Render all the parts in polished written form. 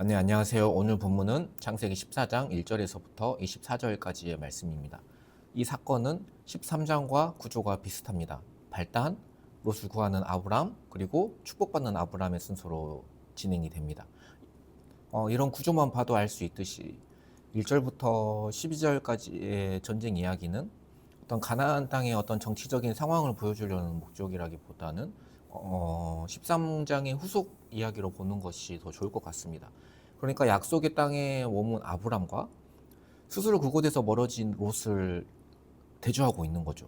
네, 안녕하세요. 오늘 본문은 창세기 14장 1절에서부터 24절까지의 말씀입니다. 이 사건은 13장과 구조가 비슷합니다. 발단, 롯을 구하는 아브람, 그리고 축복받는 아브람의 순서로 진행이 됩니다. 이런 구조만 봐도 알 수 있듯이 1절부터 12절까지의 전쟁 이야기는 어떤 가나안 땅의 어떤 정치적인 상황을 보여주려는 목적이라기보다는 13장의 후속 이야기로 보는 것이 더 좋을 것 같습니다. 그러니까 약속의 땅에 머문 아브람과 스스로 그곳에서 멀어진 롯을 대조하고 있는 거죠.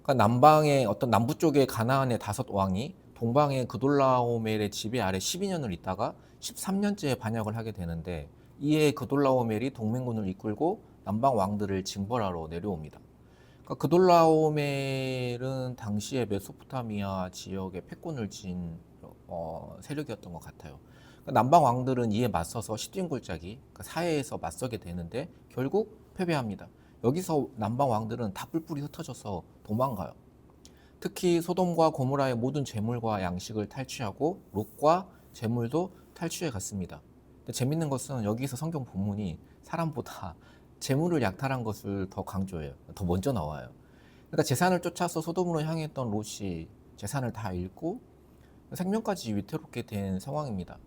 그러니까 남방의 어떤 남부 쪽의 가나안의 5왕이 동방의 그돌라오멜의 지배 아래 12년을 있다가 13년째에 반역을 하게 되는데, 이에 그돌라오멜이 동맹군을 이끌고 남방 왕들을 징벌하러 내려옵니다. 그러니까 그돌라오멜은 당시에 메소포타미아 지역에 패권을 쥔 세력이었던 것 같아요. 그러니까 남방 왕들은 이에 맞서서 시딘 골짜기, 그러니까 사해에서 맞서게 되는데 결국 패배합니다. 여기서 남방 왕들은 다 뿔뿔이 흩어져서 도망가요. 특히 소돔과 고모라의 모든 재물과 양식을 탈취하고 롯과 재물도 탈취해 갔습니다. 근데 재밌는 것은 여기서 성경 본문이 사람보다 재물을 약탈한 것을 더 강조해요. 더 먼저 나와요. 그러니까 재산을 쫓아서 소돔으로 향했던 롯이 재산을 다 잃고 생명까지 위태롭게 된 상황입니다.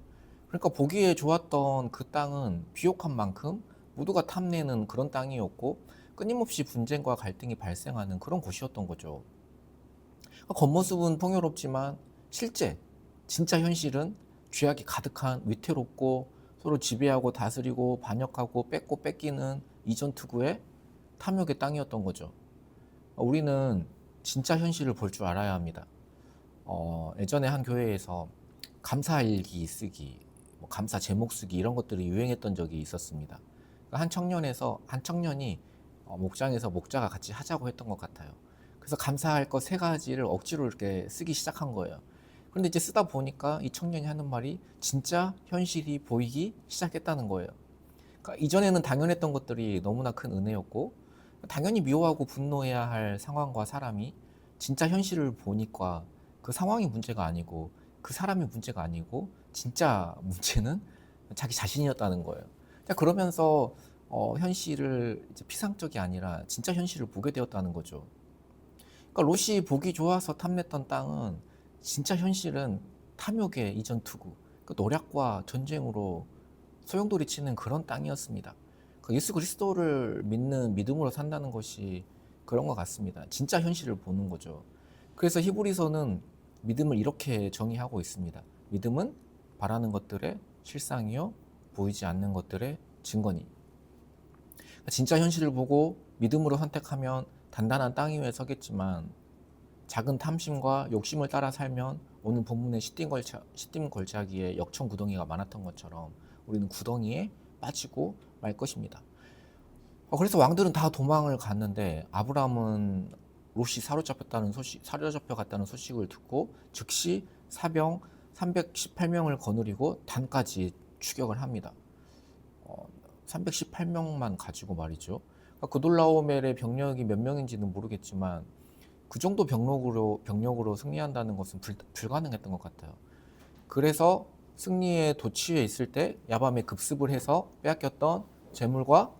그러니까 보기에 좋았던 그 땅은 비옥한 만큼 모두가 탐내는 그런 땅이었고 끊임없이 분쟁과 갈등이 발생하는 그런 곳이었던 거죠. 겉모습은 풍요롭지만 실제 진짜 현실은 죄악이 가득한 위태롭고 서로 지배하고 다스리고 반역하고 뺏고 뺏기는 이전 특유의 탐욕의 땅이었던 거죠. 우리는 진짜 현실을 볼 줄 알아야 합니다. 예전에 한 교회에서 감사일기 쓰기, 감사 제목 쓰기 이런 것들이 유행했던 적이 있었습니다. 한 청년이 목장에서 목자가 같이 하자고 했던 것 같아요. 그래서 감사할 것 3가지를 억지로 이렇게 쓰기 시작한 거예요. 그런데 이제 쓰다 보니까 이 청년이 하는 말이 진짜 현실이 보이기 시작했다는 거예요. 그러니까 이전에는 당연했던 것들이 너무나 큰 은혜였고 당연히 미워하고 분노해야 할 상황과 사람이 진짜 현실을 보니까 그 상황이 문제가 아니고 그 사람이 문제가 아니고 진짜 문제는 자기 자신이었다는 거예요. 그러면서 현실을 이제 피상적이 아니라 진짜 현실을 보게 되었다는 거죠. 그러니까 롯이 보기 좋아서 탐냈던 땅은 진짜 현실은 탐욕의 이전 투구, 그 노략과 전쟁으로 소용돌이 치는 그런 땅이었습니다. 예수 그리스도를 믿는 믿음으로 산다는 것이 그런 것 같습니다. 진짜 현실을 보는 거죠. 그래서 히브리서는 믿음을 이렇게 정의하고 있습니다. 믿음은 바라는 것들의 실상이요 보이지 않는 것들의 증거니. 진짜 현실을 보고 믿음으로 선택하면 단단한 땅 위에 서겠지만 작은 탐심과 욕심을 따라 살면 오늘 본문의 시딤 골짜기에 역청 구덩이가 많았던 것처럼 우리는 구덩이에 빠지고 말 것입니다. 그래서 왕들은 다 도망을 갔는데 아브라함은 롯이 사로잡혀갔다는 소식을 듣고 즉시 사병 318명을 거느리고 단까지 추격을 합니다. 318명만 가지고 말이죠. 그돌라오멜의 병력이 몇 명인지는 모르겠지만 그 정도 병력으로 승리한다는 것은 불가능했던 것 같아요. 그래서 승리에 도취해 있을 때 야밤에 급습을 해서 빼앗겼던 재물과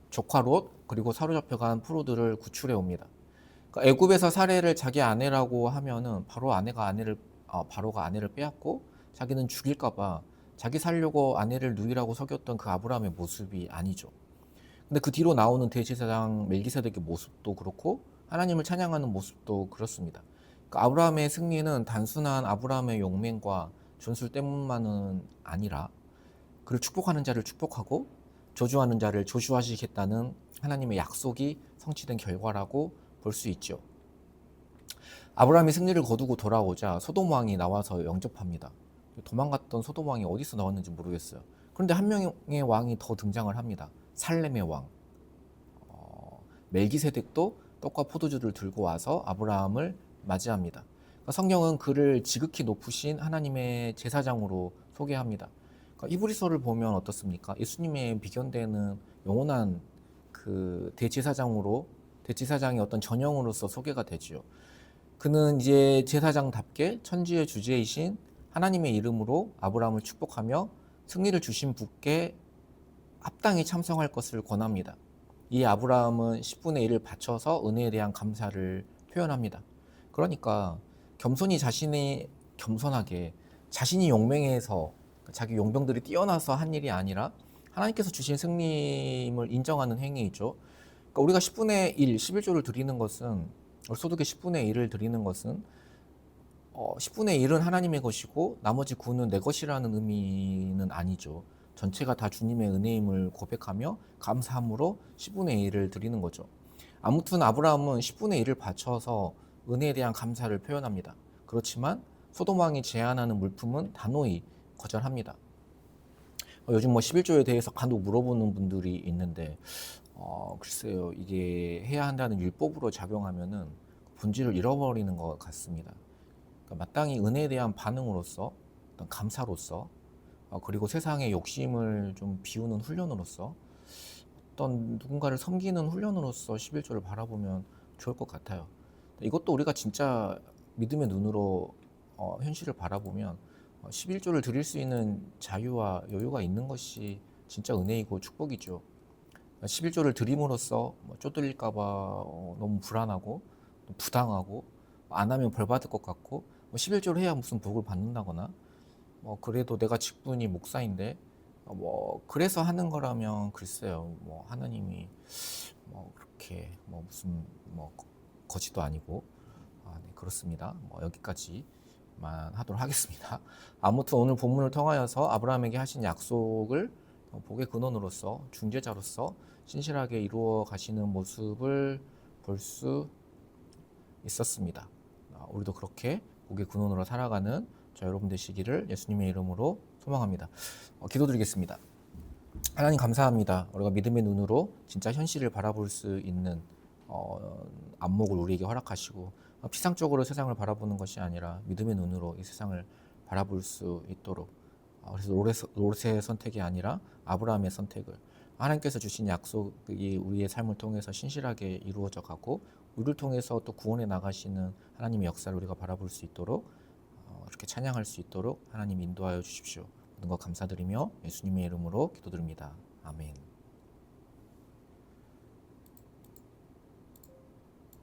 조카 롯 그리고 사로잡혀간 프로들을 구출해 옵니다. 그러니까 애굽에서 사례를 자기 아내라고 하면은 바로가 아내를 빼앗고 자기는 죽일까봐 자기 살려고 아내를 누이라고 속였던 그 아브라함의 모습이 아니죠. 근데 그 뒤로 나오는 대제사장 멜기세덱의 모습도 그렇고 하나님을 찬양하는 모습도 그렇습니다. 그러니까 아브라함의 승리는 단순한 아브라함의 용맹과 전술 때문만은 아니라 그를 축복하는 자를 축복하고 저주하는 자를 저주하시겠다는 하나님의 약속이 성취된 결과라고 볼 수 있죠. 아브라함이 승리를 거두고 돌아오자 소돔 왕이 나와서 영접합니다. 도망갔던 소돔 왕이 어디서 나왔는지 모르겠어요. 그런데 한 명의 왕이 더 등장을 합니다. 살렘의 왕. 멜기세덱도 떡과 포도주를 들고 와서 아브라함을 맞이합니다. 성경은 그를 지극히 높으신 하나님의 제사장으로 소개합니다. 히브리서를 보면 어떻습니까? 예수님의 비견되는 영원한 그 대제사장의 어떤 전형으로서 소개가 되지요. 그는 이제 제사장답게 천지의 주제이신 하나님의 이름으로 아브라함을 축복하며 승리를 주신 분께 합당히 참석할 것을 권합니다. 이 아브라함은 10분의 1을 바쳐서 은혜에 대한 감사를 표현합니다. 그러니까 겸손하게 자신이 용맹해서 자기 용병들이 뛰어나서 한 일이 아니라 하나님께서 주신 승리임을 인정하는 행위이죠. 그러니까 우리가 10분의 1, 11조를 드리는 것은 소득의 10분의 1을 드리는 것은 10분의 1은 하나님의 것이고 나머지 9는 내 것이라는 의미는 아니죠. 전체가 다 주님의 은혜임을 고백하며 감사함으로 10분의 1을 드리는 거죠. 아무튼 아브라함은 10분의 1을 바쳐서 은혜에 대한 감사를 표현합니다. 그렇지만 소돔 왕이 제안하는 물품은 단호히 거절합니다. 요즘 11조에 대해서 간혹 물어보는 분들이 있는데 글쎄요, 이게 해야 한다는 율법으로 작용하면은 본질을 잃어버리는 것 같습니다. 그러니까 마땅히 은혜에 대한 반응으로서, 어떤 감사로서, 그리고 세상의 욕심을 좀 비우는 훈련으로서, 어떤 누군가를 섬기는 훈련으로서 11조를 바라보면 좋을 것 같아요. 이것도 우리가 진짜 믿음의 눈으로 현실을 바라보면 11조를 드릴 수 있는 자유와 여유가 있는 것이 진짜 은혜이고 축복이죠. 11조를 드림으로써 쪼들릴까봐 너무 불안하고 부당하고 안 하면 벌 받을 것 같고 11조를 해야 무슨 복을 받는다거나 그래도 내가 직분이 목사인데 그래서 하는 거라면 글쎄요, 하나님이 그렇게 무슨 거지도 아니고 네, 그렇습니다. 여기까지만 하도록 하겠습니다. 아무튼 오늘 본문을 통하여서 아브라함에게 하신 약속을 복의 근원으로서 중재자로서 신실하게 이루어 가시는 모습을 볼 수 있었습니다. 우리도 그렇게 복의 근원으로 살아가는 저 여러분 되시기를 예수님의 이름으로 소망합니다. 기도드리겠습니다. 하나님 감사합니다. 우리가 믿음의 눈으로 진짜 현실을 바라볼 수 있는 안목을 우리에게 허락하시고 피상적으로 세상을 바라보는 것이 아니라 믿음의 눈으로 이 세상을 바라볼 수 있도록, 그래서 롯의 선택이 아니라 아브라함의 선택을 하나님께서 주신 약속이 우리의 삶을 통해서 신실하게 이루어져 가고 우리를 통해서 또 구원해 나가시는 하나님의 역사를 우리가 바라볼 수 있도록, 이렇게 찬양할 수 있도록 하나님 인도하여 주십시오. 모든 것 감사드리며 예수님의 이름으로 기도드립니다. 아멘.